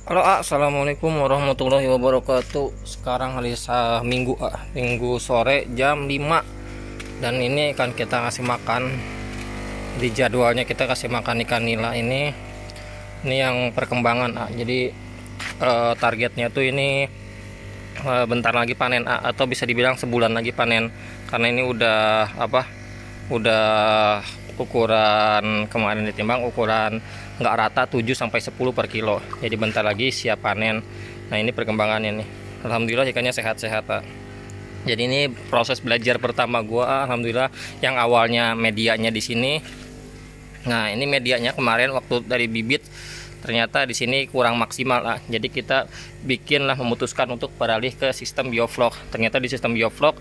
Halo, assalamualaikum warahmatullahi wabarakatuh. Sekarang hari Minggu, Minggu sore jam 5. Dan ini akan kita kasih makan. Di jadwalnya kita kasih makan ikan nila ini. Ini yang perkembangan, Jadi targetnya tuh ini bentar lagi panen, atau bisa dibilang sebulan lagi panen. Karena ini udah Udah ukuran kemarin ditimbang ukuran nggak rata 7 sampai 10 per kilo, jadi bentar lagi siap panen. Nah, ini perkembangannya nih, alhamdulillah ikannya sehat-sehat, Jadi ini proses belajar pertama gua, alhamdulillah. Yang awalnya medianya di sini, nah ini medianya kemarin waktu dari bibit ternyata di sini kurang maksimal, jadi kita memutuskan untuk beralih ke sistem bioflok. Ternyata di sistem bioflok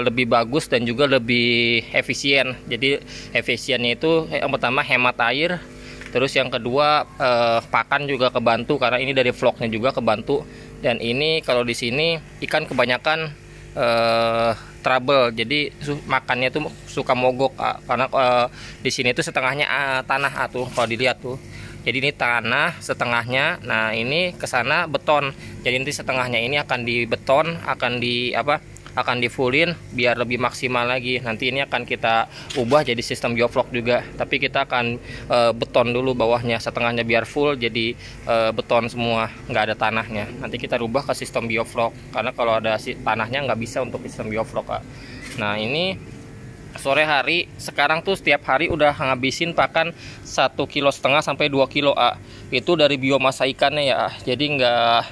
lebih bagus dan juga lebih efisien. Jadi efisiennya itu yang pertama hemat air, terus yang kedua pakan juga kebantu karena ini dari vlognya juga kebantu. Dan ini kalau di sini ikan kebanyakan trouble, jadi makannya tuh suka mogok, karena di sini tuh setengahnya tanah tuh kalau dilihat tuh. Jadi ini tanah setengahnya, nah ini ke sana beton. Jadi nanti setengahnya ini akan dibeton, akan di fullin biar lebih maksimal lagi. Nanti ini akan kita ubah jadi sistem bioflok juga, tapi kita akan beton dulu bawahnya, setengahnya biar full jadi beton semua, nggak ada tanahnya. Nanti kita rubah ke sistem bioflok, karena kalau ada tanahnya nggak bisa untuk sistem bioflok, Nah, ini sore hari sekarang tuh setiap hari udah ngabisin pakan 1,5 kilo sampai 2 kilo, itu dari biomasa ikannya ya. Jadi nggak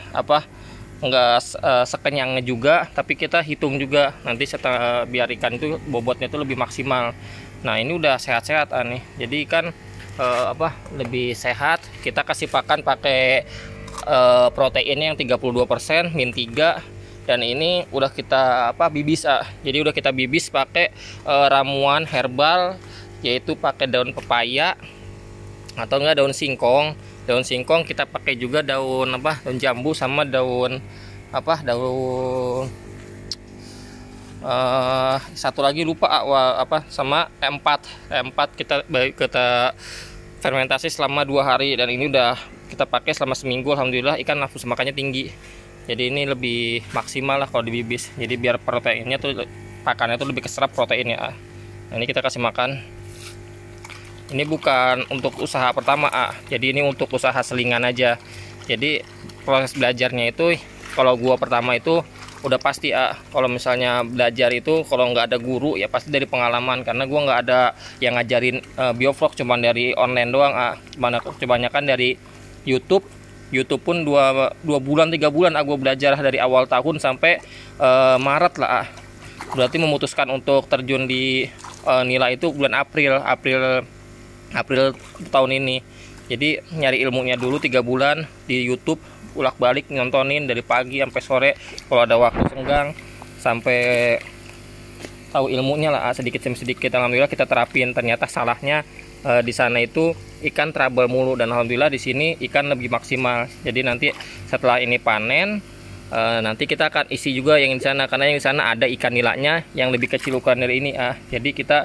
sekenyangnya juga, tapi kita hitung juga nanti setelah biar ikan itu bobotnya itu lebih maksimal. Nah, ini udah sehat-sehat nih, jadi ikan lebih sehat. Kita kasih pakan pakai proteinnya yang 32% min 3. Dan ini udah kita bibis, jadi udah kita bibis pakai ramuan herbal, yaitu pakai daun pepaya atau enggak daun singkong. Daun singkong kita pakai juga daun jambu sama daun satu lagi lupa sama E4 kita fermentasi selama 2 hari. Dan ini udah kita pakai selama seminggu, alhamdulillah ikan nafsu makannya tinggi. Jadi ini lebih maksimal lah kalau dibibis. Jadi biar proteinnya tuh, pakannya tuh lebih keserap proteinnya. Nah, ini kita kasih makan. Ini bukan untuk usaha pertama, jadi ini untuk usaha selingan aja. Jadi proses belajarnya itu, kalau gua pertama itu udah pasti, kalau misalnya belajar itu kalau nggak ada guru ya pasti dari pengalaman. Karena gua nggak ada yang ngajarin biovlog, cuman dari online doang, kebanyakan dari YouTube pun 2 bulan 3 bulan gue belajar dari awal tahun sampai Maret lah. Berarti memutuskan untuk terjun di nila itu bulan April tahun ini. Jadi nyari ilmunya dulu 3 bulan di YouTube, ulak-balik nontonin dari pagi sampai sore, kalau ada waktu senggang, sampai tahu ilmunya lah sedikit demi sedikit. Alhamdulillah kita terapin. Ternyata salahnya di sana itu ikan trouble mulu, dan alhamdulillah di sini ikan lebih maksimal. Jadi nanti setelah ini panen, nanti kita akan isi juga yang di sana, karena yang di sana ada ikan nilanya yang lebih kecil ukuran dari ini, jadi kita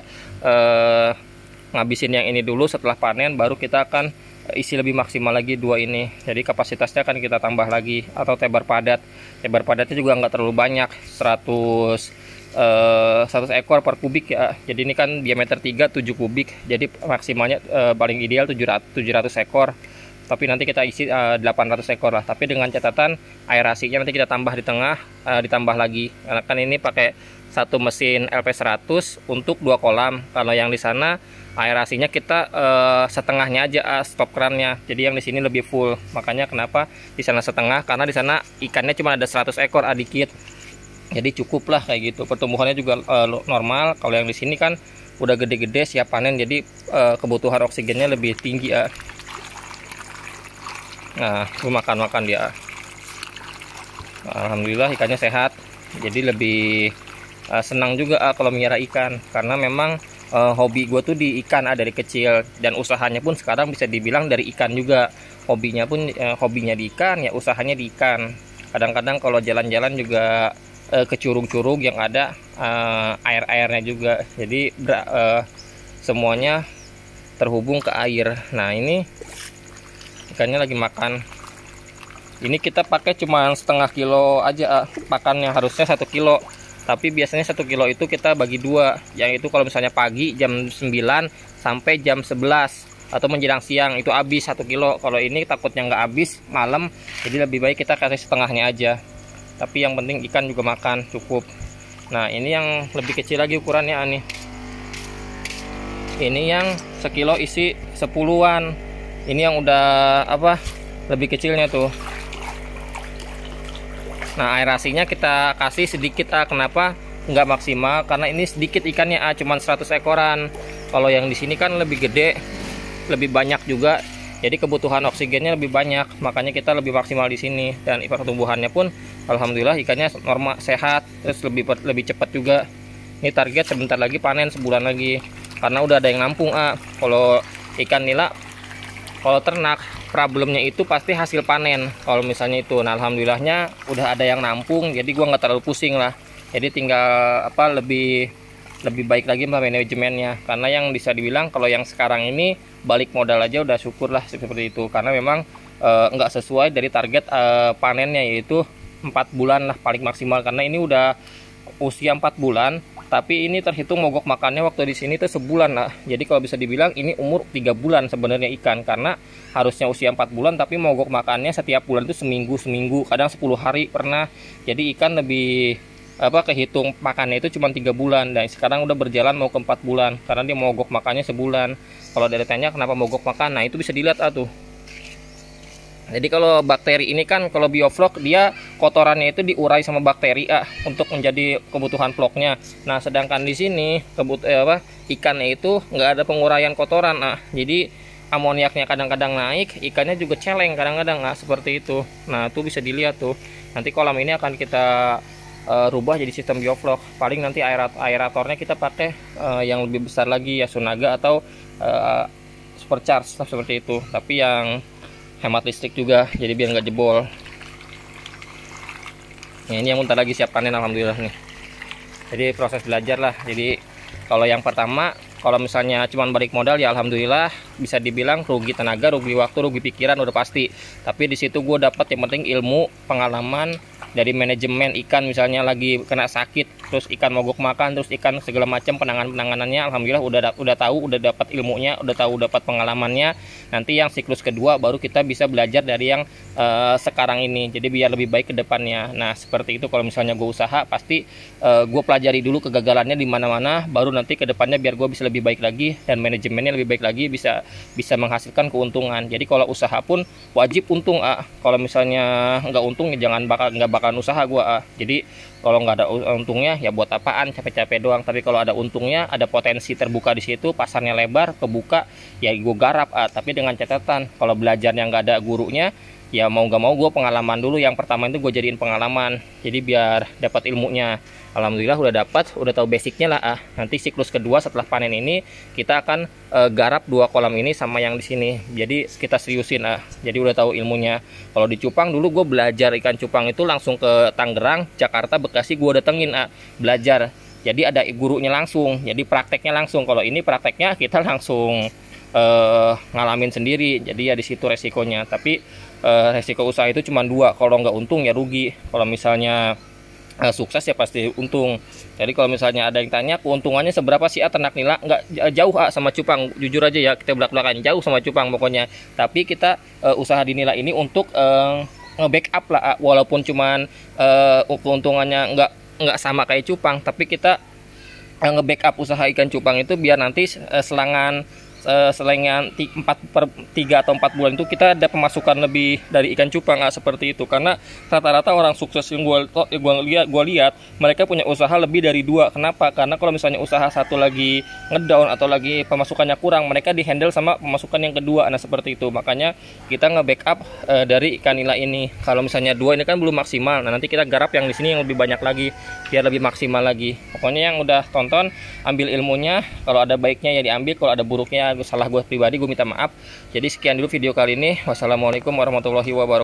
ngabisin yang ini dulu. Setelah panen baru kita akan isi lebih maksimal lagi 2 ini. Jadi kapasitasnya akan kita tambah lagi, atau tebar padatnya juga nggak terlalu banyak, 100 ekor per kubik ya. Jadi ini kan diameter 3 7 kubik, jadi maksimalnya paling ideal 700 ekor. Tapi nanti kita isi 800 ekor lah. Tapi dengan catatan aerasinya nanti kita tambah di tengah, ditambah lagi. Karena kan ini pakai satu mesin LP100 untuk 2 kolam. Kalau yang di sana aerasinya kita setengahnya aja, stop kerannya. Jadi yang di sini lebih full. Makanya kenapa di sana setengah, karena di sana ikannya cuma ada 100 ekor, dikit. Jadi cukup lah kayak gitu. Pertumbuhannya juga normal. Kalau yang di sini kan udah gede-gede siap panen, jadi kebutuhan oksigennya lebih tinggi, Nah, gue makan dia. Alhamdulillah ikannya sehat. Jadi lebih senang juga kalau melihara ikan, karena memang hobi gue tuh di ikan dari kecil, dan usahanya pun sekarang bisa dibilang dari ikan juga. Hobinya di ikan, ya usahanya di ikan. Kadang-kadang kalau jalan-jalan juga ke curug-curug yang ada air-airnya juga. Jadi semuanya terhubung ke air. Nah, ini ikannya lagi makan. Ini kita pakai cuma setengah kilo aja pakannya, harusnya 1 kilo. Tapi biasanya 1 kilo itu kita bagi dua. Yang itu kalau misalnya pagi jam 9 sampai jam 11 atau menjelang siang itu habis 1 kilo. Kalau ini takutnya nggak habis malam, jadi lebih baik kita kasih setengahnya aja. Tapi yang penting ikan juga makan cukup. Nah ini yang lebih kecil lagi ukurannya nih. Ini yang sekilo isi 10-an. Ini yang udah lebih kecilnya tuh. Nah aerasinya kita kasih sedikit kenapa nggak maksimal? Karena ini sedikit ikannya cuman 100 ekoran. Kalau yang di sini kan lebih gede, lebih banyak juga. Jadi kebutuhan oksigennya lebih banyak, makanya kita lebih maksimal di sini. Dan pertumbuhannya pun alhamdulillah ikannya normal, sehat, terus lebih cepat juga. Ini target sebentar lagi panen, sebulan lagi. Karena udah ada yang nampung Kalau ikan nila, kalau ternak problemnya itu pasti hasil panen. Kalau misalnya itu, nah alhamdulillahnya udah ada yang nampung, jadi gua nggak terlalu pusing lah. Jadi tinggal lebih baik lagi manajemennya. Karena yang bisa dibilang kalau yang sekarang ini balik modal aja udah syukur lah seperti itu. Karena memang nggak sesuai dari target panennya, yaitu 4 bulan lah paling maksimal. Karena ini udah usia 4 bulan. Tapi ini terhitung mogok makannya waktu di sini tuh sebulan lah. Jadi kalau bisa dibilang ini umur 3 bulan sebenarnya ikan, karena harusnya usia 4 bulan tapi mogok makannya setiap bulan itu seminggu, kadang 10 hari pernah. Jadi ikan lebih kehitung makannya itu cuma 3 bulan, dan sekarang udah berjalan mau ke 4 bulan karena dia mogok makannya sebulan. Kalau dari tanya kenapa mogok makan, nah itu bisa dilihat tuh. Jadi kalau bakteri ini kan, kalau bioflok dia kotorannya itu diurai sama bakteri untuk menjadi kebutuhan vlognya. Nah sedangkan di sini ikannya itu nggak ada penguraian kotoran. Jadi amoniaknya kadang-kadang naik, ikannya juga celeng kadang-kadang seperti itu. Nah itu bisa dilihat tuh. Nanti kolam ini akan kita rubah jadi sistem bioflok. Paling nanti aeratornya kita pakai yang lebih besar lagi ya, Sunaga atau Supercharge seperti itu. Tapi yang hemat listrik juga, jadi biar nggak jebol. Nah, ini yang bentar lagi siap panen alhamdulillah nih. Jadi proses belajar lah. Jadi kalau yang pertama, kalau misalnya cuma balik modal ya alhamdulillah bisa dibilang rugi tenaga, rugi waktu, rugi pikiran udah pasti. Tapi di situ gue dapat yang penting ilmu, pengalaman dari manajemen ikan. Misalnya lagi kena sakit, terus ikan mogok makan, terus ikan segala macam penanganannya alhamdulillah udah tahu, udah dapat ilmunya, udah tahu, dapat pengalamannya. Nanti yang siklus kedua baru kita bisa belajar dari yang sekarang ini, jadi biar lebih baik ke depannya. Nah seperti itu. Kalau misalnya gue usaha pasti gue pelajari dulu kegagalannya di mana-mana, baru nanti ke depannya biar gue bisa lebih baik lagi dan manajemennya lebih baik lagi, bisa menghasilkan keuntungan. Jadi kalau usaha pun wajib untung kalau misalnya nggak untung ya nggak bakalan usaha gue Jadi kalau nggak ada untungnya ya buat apaan, capek-capek doang. Tapi kalau ada untungnya, ada potensi terbuka di situ, pasarnya lebar, kebuka, ya gue garap tapi dengan catatan kalau belajarnya nggak ada gurunya, ya mau nggak mau gue pengalaman dulu. Yang pertama itu gue jadiin pengalaman, jadi biar dapat ilmunya. Alhamdulillah udah dapat, udah tahu basicnya lah Nanti siklus kedua setelah panen ini kita akan garap 2 kolam ini sama yang di sini. Jadi kita seriusin Jadi udah tahu ilmunya. Kalau di cupang dulu gue belajar ikan cupang itu langsung ke Tangerang, Jakarta, Bekasi gue datengin belajar. Jadi ada gurunya langsung, jadi prakteknya langsung. Kalau ini prakteknya kita langsung ngalamin sendiri. Jadi ya di situ resikonya. Tapi resiko usaha itu cuma 2. Kalau nggak untung ya rugi. Kalau misalnya sukses ya pasti untung. Jadi kalau misalnya ada yang tanya keuntungannya seberapa sih ternak nila, nggak jauh sama cupang. Jujur aja ya, kita belak-belakan jauh sama cupang pokoknya. Tapi kita usaha di nila ini untuk nge-backup lah walaupun cuman keuntungannya nggak sama kayak cupang, tapi kita nge-backup usaha ikan cupang itu biar nanti selangan 3 atau 4 bulan itu kita ada pemasukan lebih dari ikan cupang seperti itu. Karena rata-rata orang sukses yang gue lihat mereka punya usaha lebih dari 2. Kenapa? Karena kalau misalnya usaha satu lagi ngedown atau lagi pemasukannya kurang, mereka dihandle sama pemasukan yang kedua. Nah seperti itu. Makanya kita nge-backup dari ikan nila ini. Kalau misalnya 2 ini kan belum maksimal, nah nanti kita garap yang di sini yang lebih banyak lagi biar lebih maksimal lagi. Pokoknya yang udah tonton ambil ilmunya, kalau ada baiknya ya diambil, kalau ada buruknya salah gue pribadi gue minta maaf. Jadi sekian dulu video kali ini. Wassalamualaikum warahmatullahi wabarakatuh.